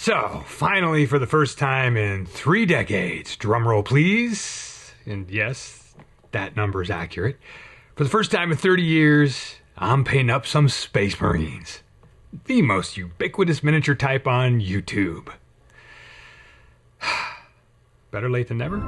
So, finally, for the first time in 3 decades, drumroll please, and yes, that number is accurate. For the first time in 30 years, I'm painting up some Space Marines. The most ubiquitous miniature type on YouTube. Better late than never.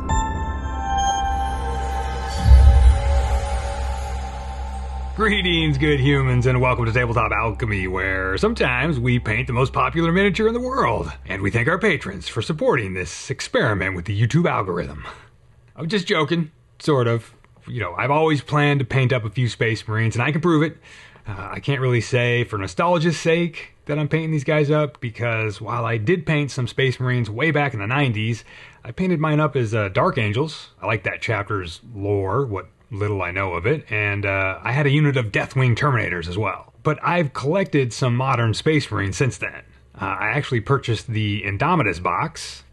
Greetings, good humans, and welcome to Tabletop Alchemy, where sometimes we paint the most popular miniature in the world, and we thank our patrons for supporting this experiment with the YouTube algorithm. I'm just joking, sort of. You know, I've always planned to paint up a few Space Marines, and I can prove it. I can't really say for nostalgia's sake that I'm painting these guys up, because while I did paint some Space Marines way back in the 90s, I painted mine up as Dark Angels. I like that chapter's lore, what little I know of it, and I had a unit of Deathwing Terminators as well. But I've collected some modern Space Marines since then. I actually purchased the Indomitus box,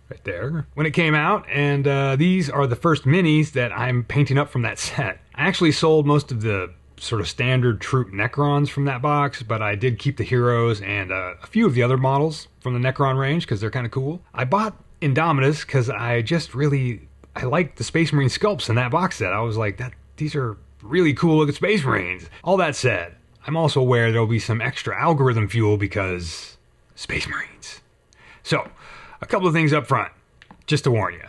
right there, when it came out, and these are the first minis that I'm painting up from that set. I actually sold most of the sort of standard troop Necrons from that box, but I did keep the heroes and a few of the other models from the Necron range because they're kind of cool. I bought Indomitus because I like the Space Marine sculpts in that box set. I was like, these are really cool looking Space Marines. All that said, I'm also aware there'll be some extra algorithm fuel because Space Marines. So, a couple of things up front, just to warn you.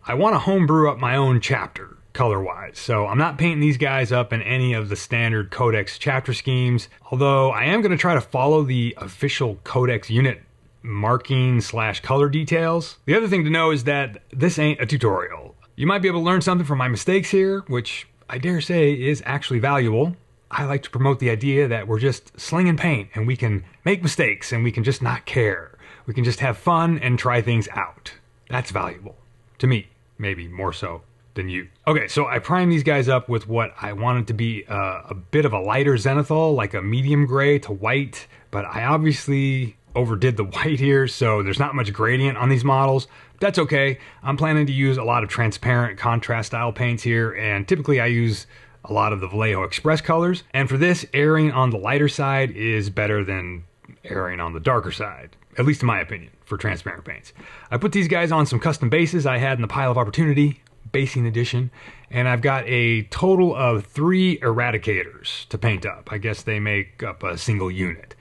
I want to homebrew up my own chapter, color-wise, so I'm not painting these guys up in any of the standard Codex chapter schemes, although I am going to try to follow the official Codex unit marking / color details. The other thing to know is that this ain't a tutorial. You might be able to learn something from my mistakes here, which I dare say is actually valuable. I like to promote the idea that we're just slinging paint and we can make mistakes and we can just not care. We can just have fun and try things out. That's valuable. To me, maybe more so than you. Okay, so I primed these guys up with what I wanted to be a bit of a lighter zenithal, like a medium gray to white, but I obviously overdid the white here, so there's not much gradient on these models. That's okay. I'm planning to use a lot of transparent contrast style paints here, and typically I use a lot of the Vallejo Xpress colors, and for this, erring on the lighter side is better than erring on the darker side, at least in my opinion, for transparent paints. I put these guys on some custom bases I had in the Pile of Opportunity, Basing Edition, and I've got a total of 3 Eradicators to paint up. I guess they make up a single unit.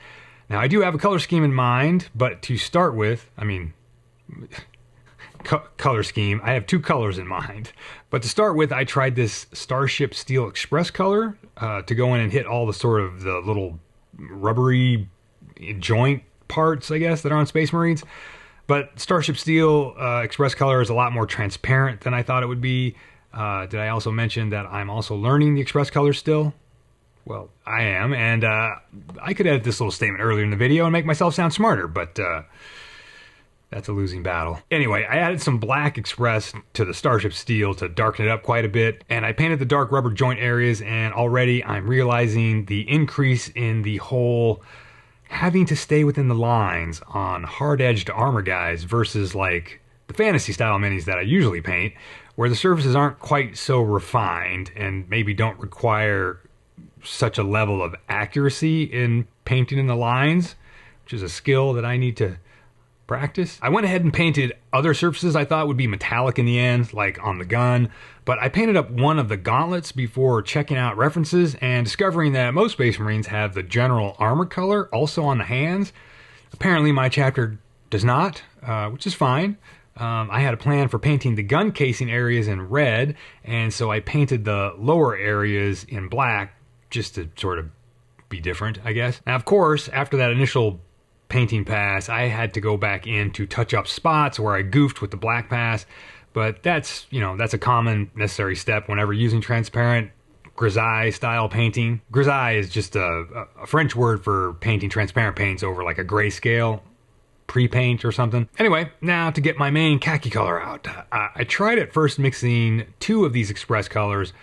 Now, I do have a color scheme in mind, but to start with, color scheme, I have 2 colors in mind. But to start with, I tried this Starship Steel Express color to go in and hit all the sort of the little rubbery joint parts, I guess, that are on Space Marines. But Starship Steel Express color is a lot more transparent than I thought it would be. Did I also mention that I'm also learning the Express color still? Well, I am, and I could edit this little statement earlier in the video and make myself sound smarter, but that's a losing battle. Anyway, I added some black Express to the Starship Steel to darken it up quite a bit, and I painted the dark rubber joint areas, and already I'm realizing the increase in the whole having to stay within the lines on hard-edged armor guys versus like the fantasy style minis that I usually paint, where the surfaces aren't quite so refined and maybe don't require such a level of accuracy in painting in the lines, which is a skill that I need to practice. I went ahead and painted other surfaces I thought would be metallic in the end, like on the gun, but I painted up one of the gauntlets before checking out references and discovering that most Space Marines have the general armor color also on the hands. Apparently my chapter does not, which is fine. I had a plan for painting the gun casing areas in red, and so I painted the lower areas in black just to sort of be different, I guess. Now, of course, after that initial painting pass, I had to go back in to touch up spots where I goofed with the black pass, but that's a common necessary step whenever using transparent grisaille style painting. Grisaille is just a French word for painting transparent paints over like a grayscale pre-paint or something. Anyway, now to get my main khaki color out. I tried at first mixing 2 of these Express colors,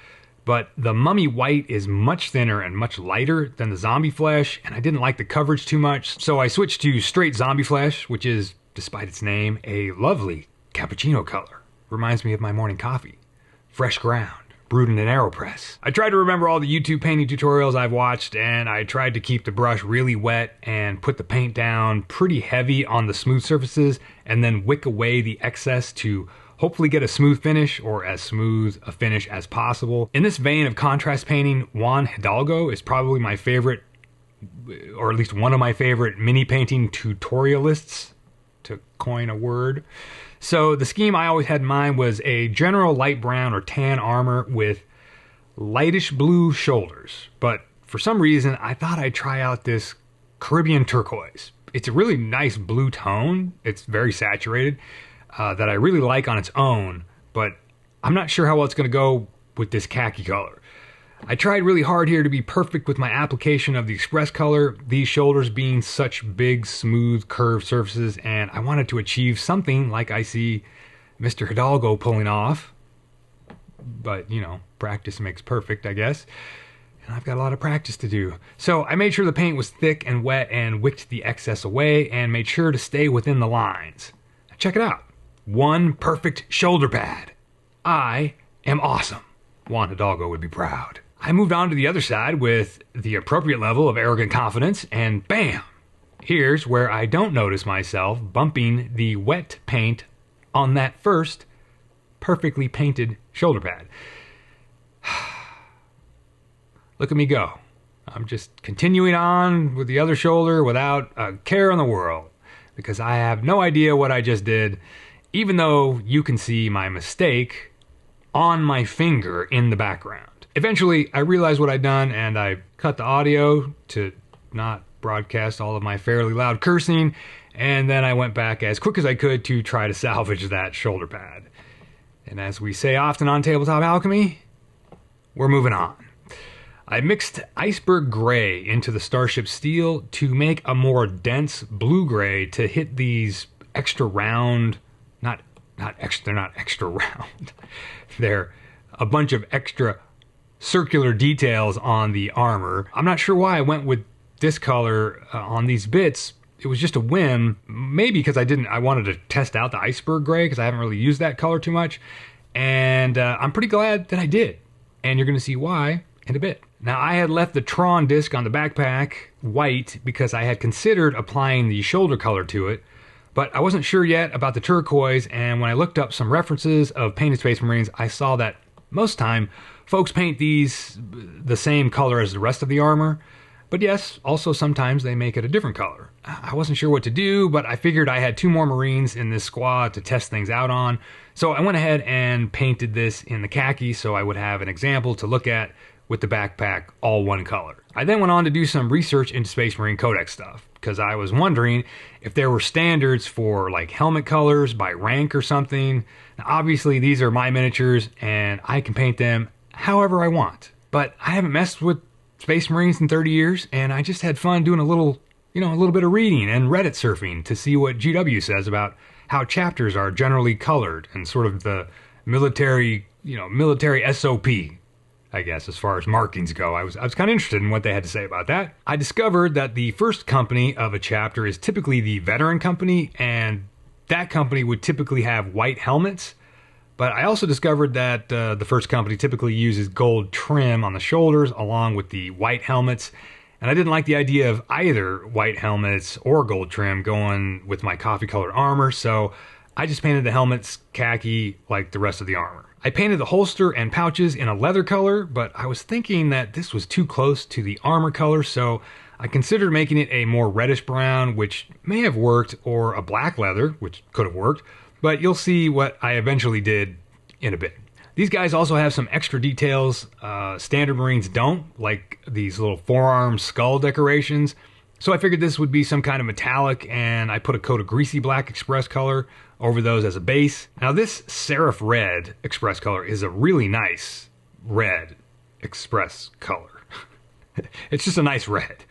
but the Mummy White is much thinner and much lighter than the Zombie Flesh, and I didn't like the coverage too much, so I switched to straight Zombie Flesh, which is, despite its name, a lovely cappuccino color. Reminds me of my morning coffee. Fresh ground, brewed in an AeroPress. I tried to remember all the YouTube painting tutorials I've watched, and I tried to keep the brush really wet and put the paint down pretty heavy on the smooth surfaces and then wick away the excess to hopefully get a smooth finish, or as smooth a finish as possible. In this vein of contrast painting, Juan Hidalgo is probably my favorite, or at least one of my favorite mini painting tutorialists, to coin a word. So the scheme I always had in mind was a general light brown or tan armor with lightish blue shoulders. But for some reason, I thought I'd try out this Caribbean turquoise. It's a really nice blue tone. It's very saturated, that I really like on its own, but I'm not sure how well it's going to go with this khaki color. I tried really hard here to be perfect with my application of the Express color, these shoulders being such big, smooth, curved surfaces, and I wanted to achieve something like I see Mr. Hidalgo pulling off. But, you know, practice makes perfect, I guess. And I've got a lot of practice to do. So I made sure the paint was thick and wet and wicked the excess away and made sure to stay within the lines. Now check it out. One perfect shoulder pad. I am awesome. Juan Hidalgo would be proud. I moved on to the other side with the appropriate level of arrogant confidence, and bam! Here's where I don't notice myself bumping the wet paint on that first perfectly painted shoulder pad. Look at me go. I'm just continuing on with the other shoulder without a care in the world, because I have no idea what I just did, even though you can see my mistake on my finger in the background. Eventually, I realized what I'd done, and I cut the audio to not broadcast all of my fairly loud cursing, and then I went back as quick as I could to try to salvage that shoulder pad. And as we say often on Tabletop Alchemy, we're moving on. I mixed iceberg gray into the Starship steel to make a more dense blue gray to hit these extra round, they're not extra round. They're a bunch of extra circular details on the armor. I'm not sure why I went with this color on these bits. It was just a whim, maybe because I wanted to test out the iceberg gray because I haven't really used that color too much. And I'm pretty glad that I did. And you're going to see why in a bit. Now, I had left the Tron disc on the backpack white because I had considered applying the shoulder color to it, but I wasn't sure yet about the turquoise, and when I looked up some references of painted Space Marines, I saw that most time folks paint these the same color as the rest of the armor, but yes, also sometimes they make it a different color. I wasn't sure what to do, but I figured I had 2 more Marines in this squad to test things out on, so I went ahead and painted this in the khaki so I would have an example to look at with the backpack all one color. I then went on to do some research into Space Marine Codex stuff, because I was wondering if there were standards for like helmet colors by rank or something. Now, obviously these are my miniatures and I can paint them however I want, but I haven't messed with Space Marines in 30 years, and I just had fun doing a little bit of reading and Reddit surfing to see what GW says about how chapters are generally colored and sort of the military SOP, I guess, as far as markings go. I was kind of interested in what they had to say about that. I discovered that the first company of a chapter is typically the veteran company, and that company would typically have white helmets. But I also discovered that the first company typically uses gold trim on the shoulders along with the white helmets. And I didn't like the idea of either white helmets or gold trim going with my coffee colored armor, so I just painted the helmets khaki like the rest of the armor. I painted the holster and pouches in a leather color, but I was thinking that this was too close to the armor color, so I considered making it a more reddish brown, which may have worked, or a black leather, which could have worked, but you'll see what I eventually did in a bit. These guys also have some extra details standard Marines don't, like these little forearm skull decorations. So I figured this would be some kind of metallic, and I put a coat of greasy black Express color over those as a base. Now this Seraph Red Express color is a really nice red Express color. It's just a nice red.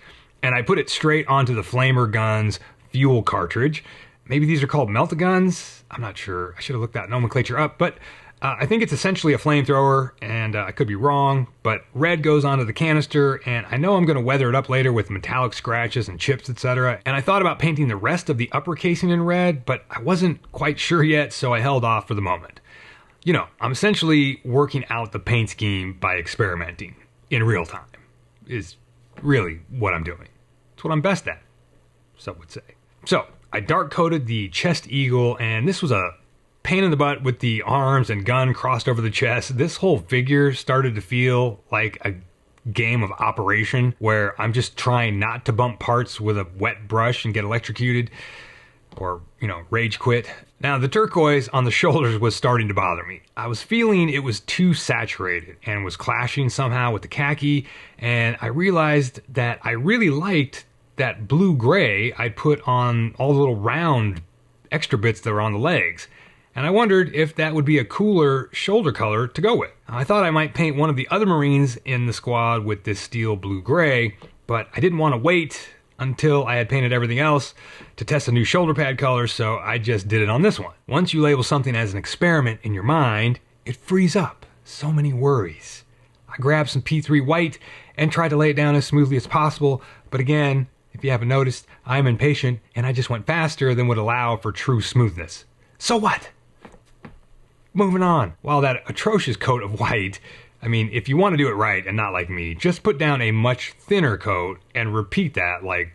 And I put it straight onto the Flamer Guns fuel cartridge. Maybe these are called melt-a-guns? I'm not sure. I should have looked that nomenclature up, but I think it's essentially a flamethrower, and I could be wrong, but red goes onto the canister, and I know I'm going to weather it up later with metallic scratches and chips, etc. And I thought about painting the rest of the upper casing in red, but I wasn't quite sure yet, so I held off for the moment. You know, I'm essentially working out the paint scheme by experimenting in real time, is really what I'm doing. It's what I'm best at, some would say. So, I dark coated the chest eagle, and this was a pain in the butt with the arms and gun crossed over the chest. This whole figure started to feel like a game of Operation, where I'm just trying not to bump parts with a wet brush and get electrocuted, or, you know, rage quit. Now, the turquoise on the shoulders was starting to bother me. I was feeling it was too saturated and was clashing somehow with the khaki, and I realized that I really liked that blue-gray I put on all the little round extra bits that were on the legs. And I wondered if that would be a cooler shoulder color to go with. I thought I might paint one of the other Marines in the squad with this steel blue-gray, but I didn't want to wait until I had painted everything else to test a new shoulder pad color, so I just did it on this one. Once you label something as an experiment in your mind, it frees up so many worries. I grabbed some P3 white and tried to lay it down as smoothly as possible, but again, if you haven't noticed, I'm impatient and I just went faster than would allow for true smoothness. So what? Moving on. While that atrocious coat of white, I mean, if you want to do it right and not like me, just put down a much thinner coat and repeat that like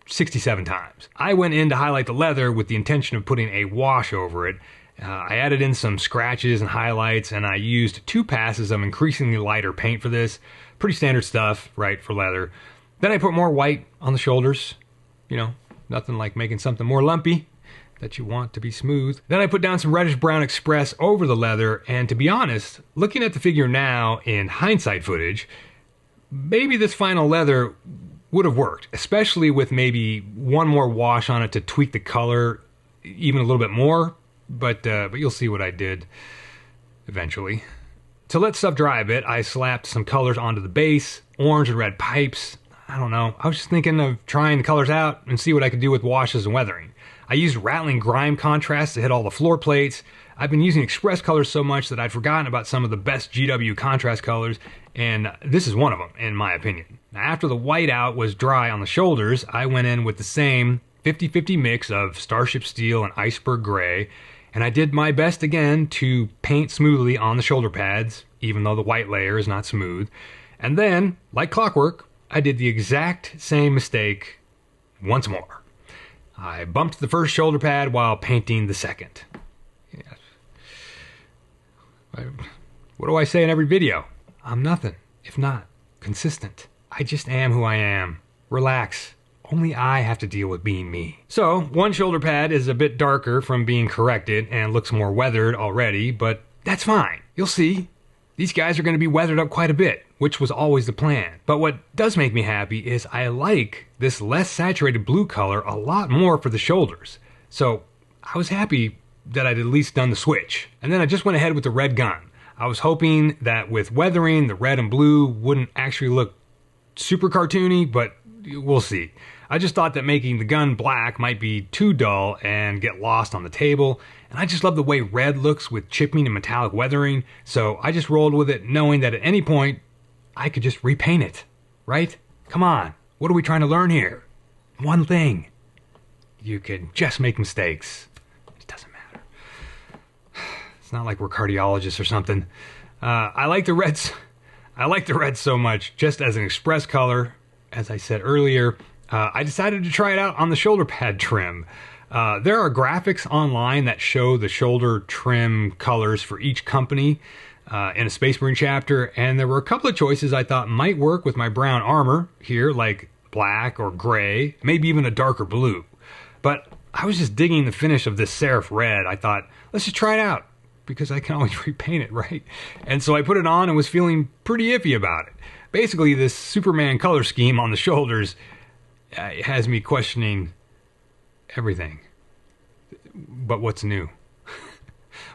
67 times. I went in to highlight the leather with the intention of putting a wash over it. I added in some scratches and highlights, and I used 2 passes of increasingly lighter paint for this. Pretty standard stuff, right, for leather. Then I put more white on the shoulders. You know, nothing like making something more lumpy that you want to be smooth. Then I put down some reddish brown express over the leather, and to be honest, looking at the figure now in hindsight footage, maybe this final leather would have worked, especially with maybe one more wash on it to tweak the color even a little bit more, but you'll see what I did eventually. To let stuff dry a bit, I slapped some colors onto the base, orange and red pipes. I don't know, I was just thinking of trying the colors out and see what I could do with washes and weathering. I used rattling grime contrast to hit all the floor plates. I've been using express colors so much that I'd forgotten about some of the best GW contrast colors, and this is one of them, in my opinion. Now, after the whiteout was dry on the shoulders, I went in with the same 50-50 mix of Starship Steel and Iceberg Gray, and I did my best again to paint smoothly on the shoulder pads, even though the white layer is not smooth. And then, like clockwork, I did the exact same mistake once more. I bumped the first shoulder pad while painting the second. Yes. What do I say in every video? I'm nothing, if not consistent. I just am who I am. Relax. Only I have to deal with being me. So, one shoulder pad is a bit darker from being corrected and looks more weathered already, but that's fine. You'll see. These guys are going to be weathered up quite a bit, which was always the plan. But what does make me happy is I like this less saturated blue color a lot more for the shoulders. So I was happy that I'd at least done the switch. And then I just went ahead with the red gun. I was hoping that with weathering, the red and blue wouldn't actually look super cartoony, but we'll see. I just thought that making the gun black might be too dull and get lost on the table, and I just love the way red looks with chipping and metallic weathering, so I just rolled with it knowing that at any point, I could just repaint it, right? Come on, what are we trying to learn here? One thing. You can just make mistakes. It doesn't matter. It's not like we're cardiologists or something. I like the reds. I like the red so much, just as an express color, as I said earlier. I decided to try it out on the shoulder pad trim. There are graphics online that show the shoulder trim colors for each company in a Space Marine chapter, and there were a couple of choices I thought might work with my brown armor here, like black or gray, maybe even a darker blue. But I was just digging the finish of this Seraph red. I thought, let's just try it out, because I can always repaint it, right? And so I put it on and was feeling pretty iffy about it. Basically, this Superman color scheme on the shoulders has me questioning everything. But what's new?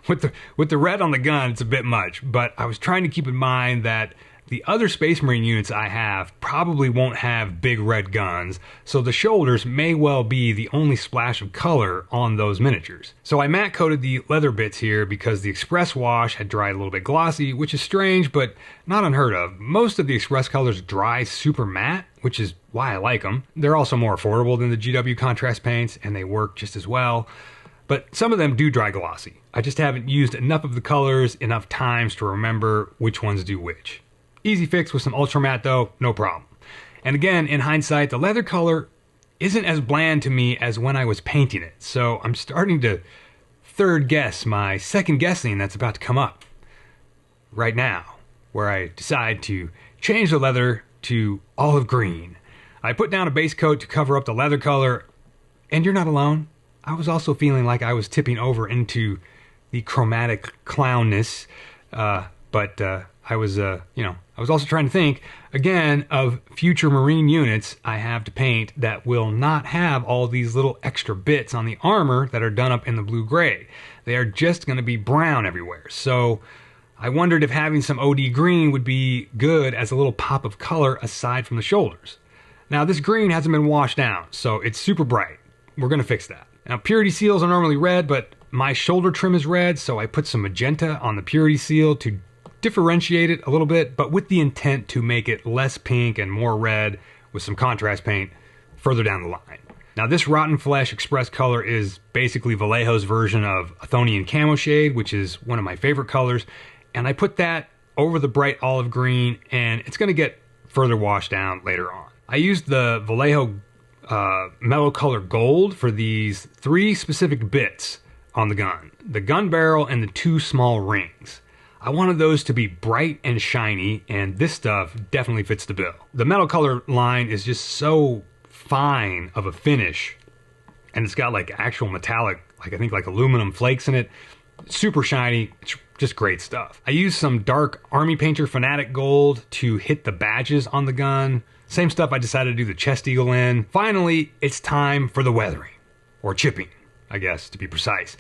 with the red on the gun, it's a bit much, but I was trying to keep in mind that the other Space Marine units I have probably won't have big red guns, so the shoulders may well be the only splash of color on those miniatures. So I matte coated the leather bits here because the Express wash had dried a little bit glossy, which is strange, but not unheard of. Most of the Express colors dry super matte, which is why I like them. They're also more affordable than the GW contrast paints, and they work just as well. but some of them do dry glossy. I just haven't used enough of the colors enough times to remember which ones do which. Easy fix with some ultra matte though, no problem. And again, in hindsight, the leather color isn't as bland to me as when I was painting it, so I'm starting to third guess my second guessing that's about to come up right now, where I decide to change the leather to olive green. I put down a base coat to cover up the leather color, and you're not alone. I was also feeling like I was tipping over into the chromatic clownness, but I was also trying to think, again, of future marine units I have to paint that will not have all these little extra bits on the armor that are done up in the blue-gray. They are just going to be brown everywhere. So I wondered if having some OD green would be good as a little pop of color aside from the shoulders. Now, this green hasn't been washed down, so it's super bright. We're going to fix that. Now, purity seals are normally red, but my shoulder trim is red, so I put some magenta on the purity seal to differentiate it a little bit, but with the intent to make it less pink and more red with some contrast paint further down the line. Now, this Rotten Flesh Express color is basically Vallejo's version of Athonian Camo Shade, which is one of my favorite colors, and I put that over the bright olive green, and it's going to get further washed down later on. I used the Vallejo Mellow Color Gold for these 3 specific bits on the gun barrel and the 2 small rings. I wanted those to be bright and shiny, and this stuff definitely fits the bill. The metal color line is just so fine of a finish, and it's got like actual metallic, like I think like aluminum flakes in it. Super shiny, it's just great stuff. I used some dark Army Painter Fanatic Gold to hit the badges on the gun. Same stuff I decided to do the chest eagle in. Finally, it's time for the weathering, or chipping, I guess, to be precise.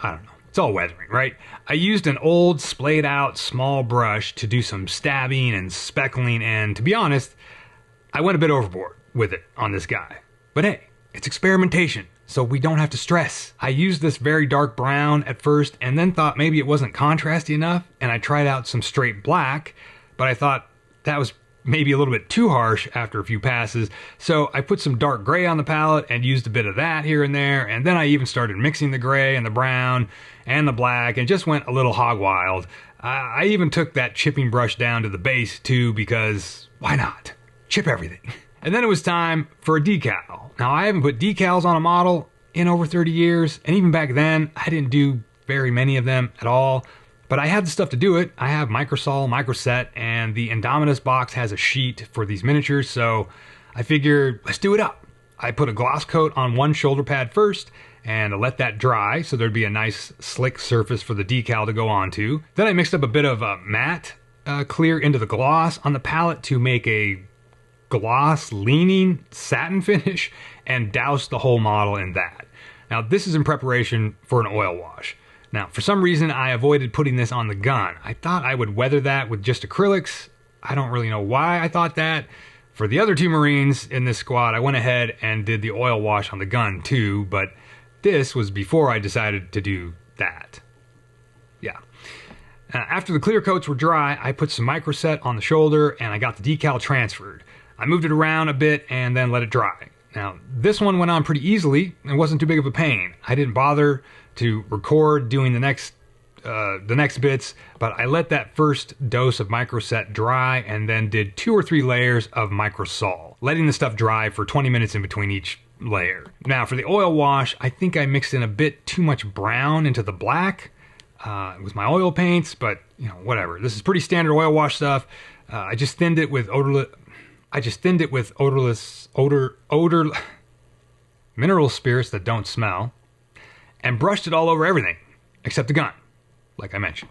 I don't know. It's all weathering, right? I used an old splayed out small brush to do some stabbing and speckling, and to be honest, I went a bit overboard with it on this guy. But hey, it's experimentation, so we don't have to stress. I used this very dark brown at first and then thought maybe it wasn't contrasty enough, and I tried out some straight black, but I thought that was maybe a little bit too harsh after a few passes, so I put some dark gray on the palette and used a bit of that here and there, and then I even started mixing the gray and the brown and the black and just went a little hog wild. I even took that chipping brush down to the base too, because why not? Chip everything. And then it was time for a decal. Now, I haven't put decals on a model in over 30 years, and even back then I didn't do very many of them at all. But I had the stuff to do it. I have Microsol, Microset, and the Indomitus box has a sheet for these miniatures, so I figured, let's do it up. I put a gloss coat on one shoulder pad first, and I let that dry, so there'd be a nice slick surface for the decal to go onto. Then I mixed up a bit of matte clear into the gloss on the palette to make a gloss-leaning satin finish, and doused the whole model in that. Now, this is in preparation for an oil wash. Now, for some reason, I avoided putting this on the gun. I thought I would weather that with just acrylics. I don't really know why I thought that. For the other 2 Marines in this squad, I went ahead and did the oil wash on the gun too, but this was before I decided to do that. Yeah. After the clear coats were dry, I put some Microset on the shoulder and I got the decal transferred. I moved it around a bit and then let it dry. Now, this one went on pretty easily and wasn't too big of a pain. I didn't bother to record doing the next bits, but I let that first dose of Microset dry and then did 2 or 3 layers of Microsol, letting the stuff dry for 20 minutes in between each layer. Now, for the oil wash, I think I mixed in a bit too much brown into the black with my oil paints, but you know, whatever. This is pretty standard oil wash stuff. I just thinned it with mineral spirits that don't smell, and brushed it all over everything, except the gun, like I mentioned.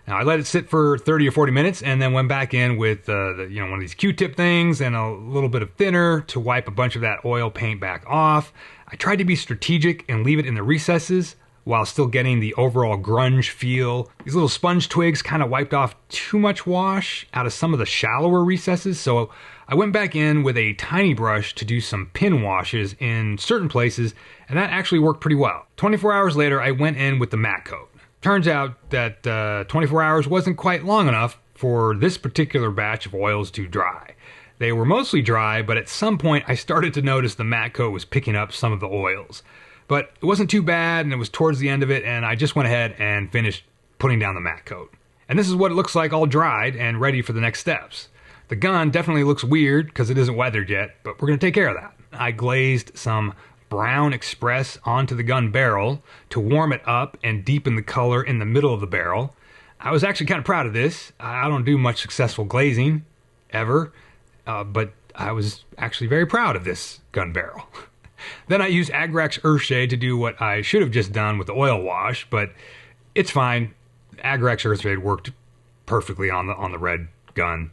Now, I let it sit for 30 or 40 minutes, and then went back in with one of these Q-tip things and a little bit of thinner to wipe a bunch of that oil paint back off. I tried to be strategic and leave it in the recesses while still getting the overall grunge feel. These little sponge twigs kind of wiped off too much wash out of some of the shallower recesses, so I went back in with a tiny brush to do some pin washes in certain places, and that actually worked pretty well. 24 hours later, I went in with the matte coat. Turns out that 24 hours wasn't quite long enough for this particular batch of oils to dry. They were mostly dry, but at some point I started to notice the matte coat was picking up some of the oils. But it wasn't too bad, and it was towards the end of it, and I just went ahead and finished putting down the matte coat. And this is what it looks like all dried and ready for the next steps. The gun definitely looks weird because it isn't weathered yet, but we're going to take care of that. I glazed some brown express onto the gun barrel to warm it up and deepen the color in the middle of the barrel. I was actually kind of proud of this. I don't do much successful glazing, ever, but I was actually very proud of this gun barrel. Then I used Agrax Earthshade to do what I should have just done with the oil wash, but it's fine. Agrax Earthshade worked perfectly on the red gun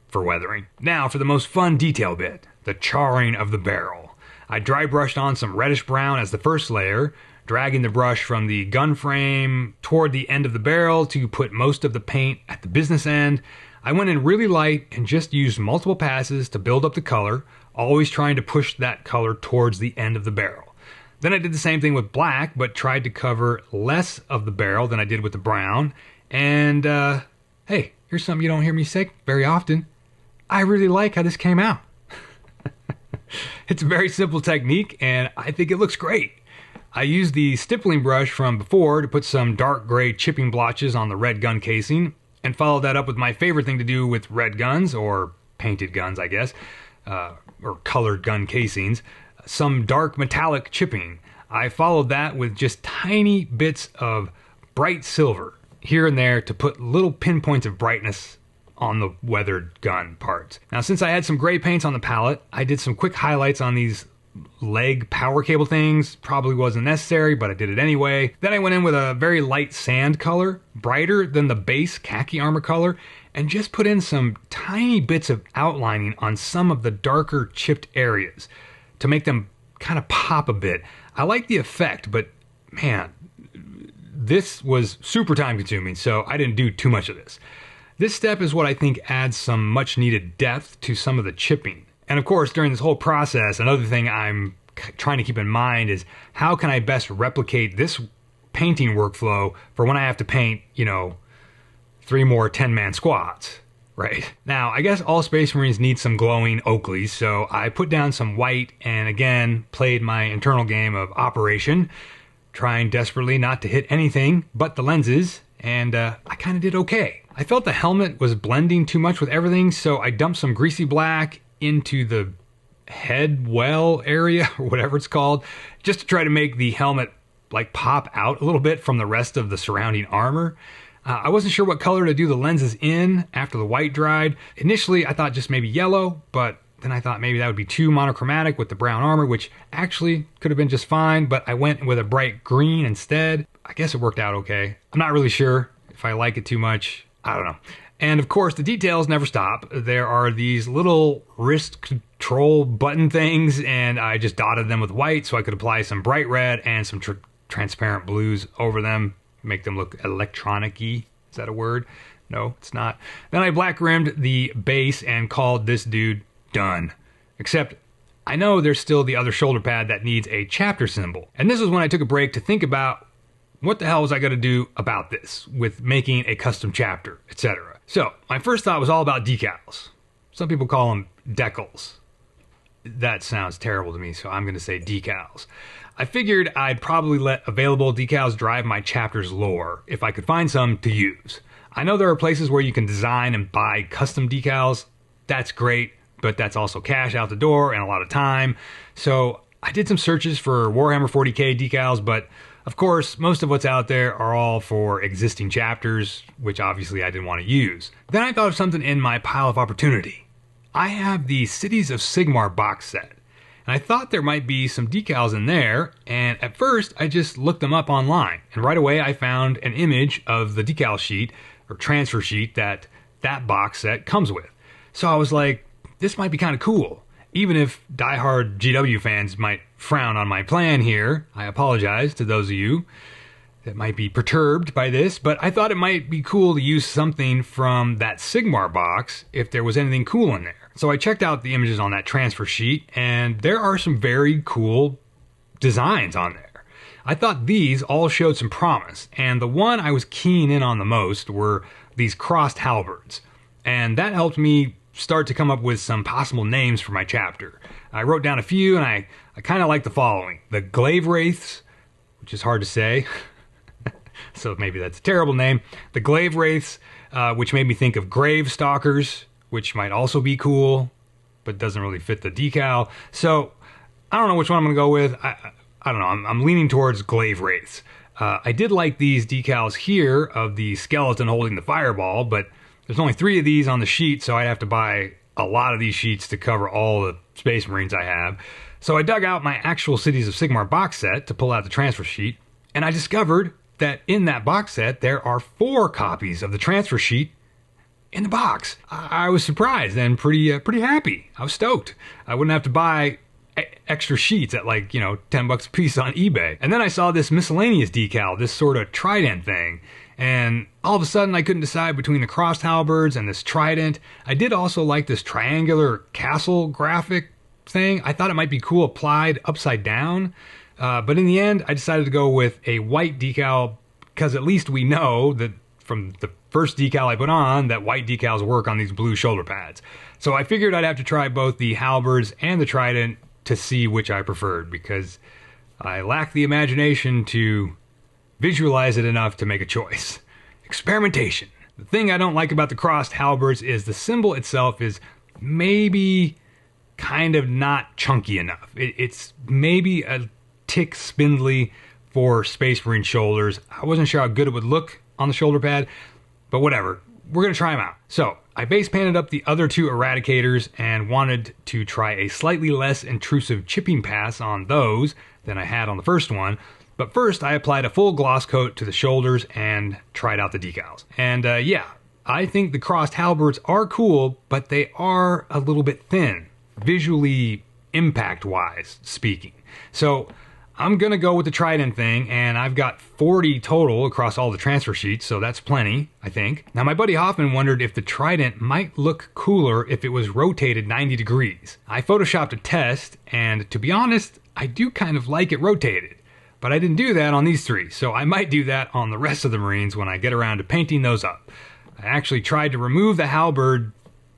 for weathering. Now for the most fun detail bit, the charring of the barrel. I dry brushed on some reddish brown as the first layer, dragging the brush from the gun frame toward the end of the barrel to put most of the paint at the business end. I went in really light and just used multiple passes to build up the color, always trying to push that color towards the end of the barrel. Then I did the same thing with black, but tried to cover less of the barrel than I did with the brown. And, hey, here's something you don't hear me say very often. I really like how this came out. It's a very simple technique, and I think it looks great. I used the stippling brush from before to put some dark gray chipping blotches on the red gun casing, and followed that up with my favorite thing to do with red guns, or painted guns, I guess, or colored gun casings, some dark metallic chipping. I followed that with just tiny bits of bright silver here and there to put little pinpoints of brightness on the weathered gun parts. Now, since I had some gray paints on the palette, I did some quick highlights on these leg power cable things. Probably wasn't necessary, but I did it anyway. Then I went in with a very light sand color, brighter than the base khaki armor color, and just put in some tiny bits of outlining on some of the darker chipped areas to make them kind of pop a bit. I like the effect, but man, this was super time consuming, so I didn't do too much of this. This step is what I think adds some much needed depth to some of the chipping. And of course, during this whole process, another thing I'm trying to keep in mind is how can I best replicate this painting workflow for when I have to paint, 3 more 10-man squads, right? Now, I guess all Space Marines need some glowing Oakleys, so I put down some white and again played my internal game of Operation, trying desperately not to hit anything but the lenses, and I kind of did okay. I felt the helmet was blending too much with everything, so I dumped some greasy black into the head well area, or whatever it's called, just to try to make the helmet like pop out a little bit from the rest of the surrounding armor. I wasn't sure what color to do the lenses in after the white dried. Initially, I thought just maybe yellow, but then I thought maybe that would be too monochromatic with the brown armor, which actually could have been just fine, but I went with a bright green instead. I guess it worked out okay. I'm not really sure if I like it too much. I don't know. And of course, the details never stop. There are these little wrist control button things, and I just dotted them with white so I could apply some bright red and some transparent blues over them, make them look electronic-y. Is that a word? No, it's not. Then I black rimmed the base and called this dude done. Except I know there's still the other shoulder pad that needs a chapter symbol. And this is when I took a break to think about what the hell was I going to do about this with making a custom chapter, etc. So my first thought was all about decals. Some people call them decals. That sounds terrible to me, so I'm going to say decals. I figured I'd probably let available decals drive my chapter's lore if I could find some to use. I know there are places where you can design and buy custom decals. That's great, but that's also cash out the door and a lot of time. So I did some searches for Warhammer 40k decals, but of course, most of what's out there are all for existing chapters, which obviously I didn't want to use. Then I thought of something in my pile of opportunity. I have the Cities of Sigmar box set, and I thought there might be some decals in there, and at first I just looked them up online, and right away I found an image of the decal sheet, or transfer sheet, that box set comes with. So I was like, this might be kind of cool. Even if diehard GW fans might frown on my plan here, I apologize to those of you that might be perturbed by this, but I thought it might be cool to use something from that Sigmar box if there was anything cool in there. So I checked out the images on that transfer sheet, and there are some very cool designs on there. I thought these all showed some promise, and the one I was keen in on the most were these crossed halberds. And that helped me start to come up with some possible names for my chapter. I wrote down a few, and I kind of like the following. The Glaivewraiths, which is hard to say, so maybe that's a terrible name. The Glaivewraiths, which made me think of Gravestalkers, which might also be cool, but doesn't really fit the decal. So I don't know which one I'm going to go with. I don't know. I'm leaning towards Glaivewraiths. I did like these decals here of the skeleton holding the fireball, but there's only 3 of these on the sheet, so I'd have to buy a lot of these sheets to cover all the Space Marines I have. So I dug out my actual Cities of Sigmar box set to pull out the transfer sheet, and I discovered that in that box set there are 4 copies of the transfer sheet in the box. I was surprised and pretty happy. I was stoked. I wouldn't have to buy extra sheets at like, $10 a piece on eBay. And then I saw this miscellaneous decal, this sort of trident thing. And all of a sudden I couldn't decide between the crossed halberds and this trident. I did also like this triangular castle graphic thing. I thought it might be cool applied upside down. But in the end, I decided to go with a white decal because at least we know that from the first decal I put on that white decals work on these blue shoulder pads. So I figured I'd have to try both the halberds and the trident to see which I preferred because I lack the imagination to visualize it enough to make a choice. Experimentation. The thing I don't like about the crossed halberds is the symbol itself is maybe kind of not chunky enough. It's maybe a tick spindly for Space Marine shoulders. I wasn't sure how good it would look on the shoulder pad, but whatever. We're going to try them out. So I base painted up the other 2 Eradicators and wanted to try a slightly less intrusive chipping pass on those than I had on the first one. But first, I applied a full gloss coat to the shoulders and tried out the decals. And yeah, I think the crossed halberds are cool, but they are a little bit thin, visually impact-wise speaking. So I'm going to go with the trident thing, and I've got 40 total across all the transfer sheets, so that's plenty, I think. Now, my buddy Hoffman wondered if the trident might look cooler if it was rotated 90 degrees. I photoshopped a test, and to be honest, I do kind of like it rotated. But I didn't do that on these 3, so I might do that on the rest of the Marines when I get around to painting those up. I actually tried to remove the halberd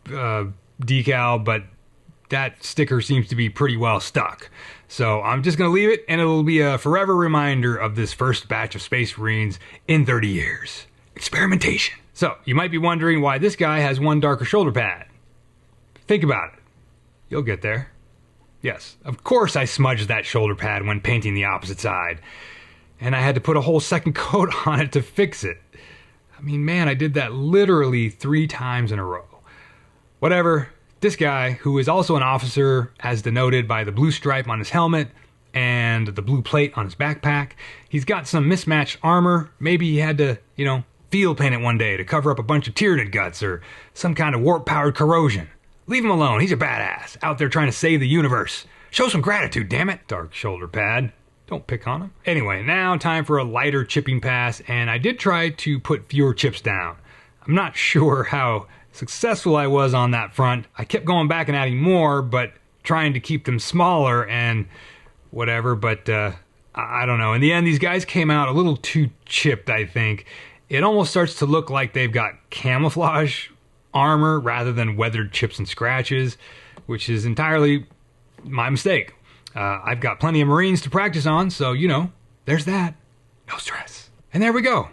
decal, but that sticker seems to be pretty well stuck. So I'm just going to leave it, and it'll be a forever reminder of this first batch of Space Marines in 30 years. Experimentation. So you might be wondering why this guy has 1 darker shoulder pad. Think about it. You'll get there. Yes, of course I smudged that shoulder pad when painting the opposite side. And I had to put a whole second coat on it to fix it. I mean, man, I did that literally 3 times in a row. Whatever, this guy, who is also an officer, as denoted by the blue stripe on his helmet and the blue plate on his backpack, he's got some mismatched armor. Maybe he had to, field paint it one day to cover up a bunch of Tyranid guts or some kind of warp-powered corrosion. Leave him alone, he's a badass, out there trying to save the universe. Show some gratitude, damn it. Dark shoulder pad. Don't pick on him. Anyway, now time for a lighter chipping pass, and I did try to put fewer chips down. I'm not sure how successful I was on that front. I kept going back and adding more, but trying to keep them smaller and whatever, but I don't know. In the end, these guys came out a little too chipped, I think. It almost starts to look like they've got camouflage armor rather than weathered chips and scratches, which is entirely my mistake. I've got plenty of Marines to practice on, so, there's that. No stress. And there we go.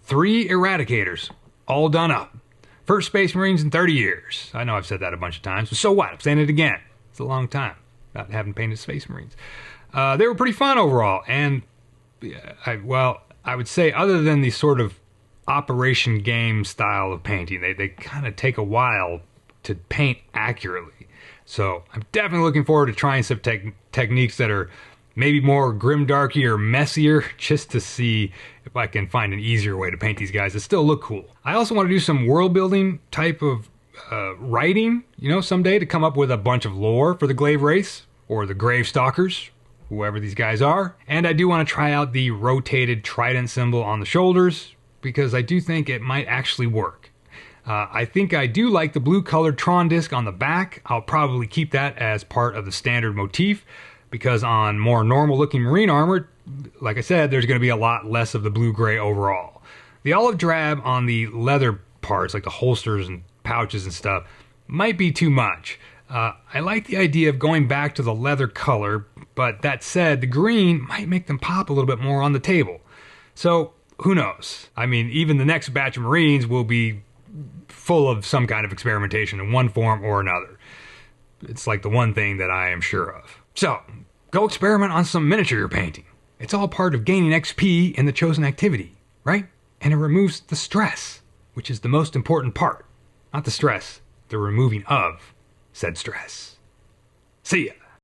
3 Eradicators, all done up. First Space Marines in 30 years. I know I've said that a bunch of times, but so what? I'm saying it again. It's a long time not having painted Space Marines. They were pretty fun overall, and I would say other than the sort of operation game style of painting, they kind of take a while to paint accurately. So I'm definitely looking forward to trying some techniques that are maybe more grimdarky or messier, just to see if I can find an easier way to paint these guys that still look cool. I also want to do some world building type of writing, someday, to come up with a bunch of lore for the Glaivewraiths or the Gravestalkers, whoever these guys are. And I do want to try out the rotated trident symbol on the shoulders, because I do think it might actually work. I think I do like the blue colored Tron disc on the back. I'll probably keep that as part of the standard motif, because on more normal looking Marine armor, like I said, there's going to be a lot less of the blue-gray overall. The olive drab on the leather parts, like the holsters and pouches and stuff, might be too much. I like the idea of going back to the leather color, but that said, the green might make them pop a little bit more on the table. So, who knows? I mean, even the next batch of Marines will be full of some kind of experimentation in one form or another. It's like the one thing that I am sure of. So, go experiment on some miniature you're painting. It's all part of gaining XP in the chosen activity, right? And it removes the stress, which is the most important part. Not the stress, the removing of said stress. See ya.